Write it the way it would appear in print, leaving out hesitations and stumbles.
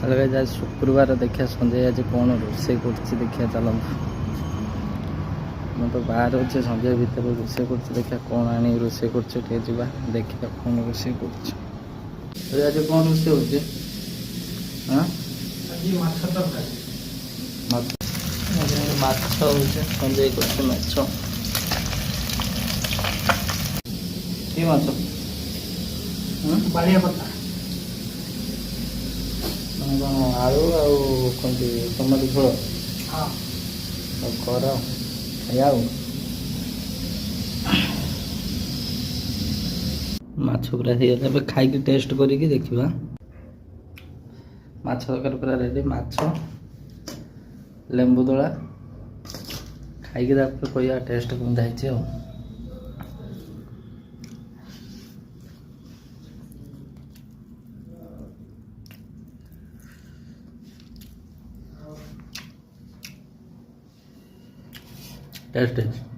अलग आज शुक्रवार देखिए संजय आज कौन रोसे कर देखिए चलत मैं तो बाहर अच्छे संजय भितर रोसे कर देखिए कौन आनी रोसे कर देखिए कौन रोसे कर आज कौन रोसे हो संजय कर बाड़िया पत्ता आलू आती टमाटो झोल हाँ कर खाया माछ पूरा हो खाई टेस्ट करिकी देखा माछ तरकारी पूरा रेडी माछ लेंबू दला खाई कह टेस्ट कम जाइए टेस्ट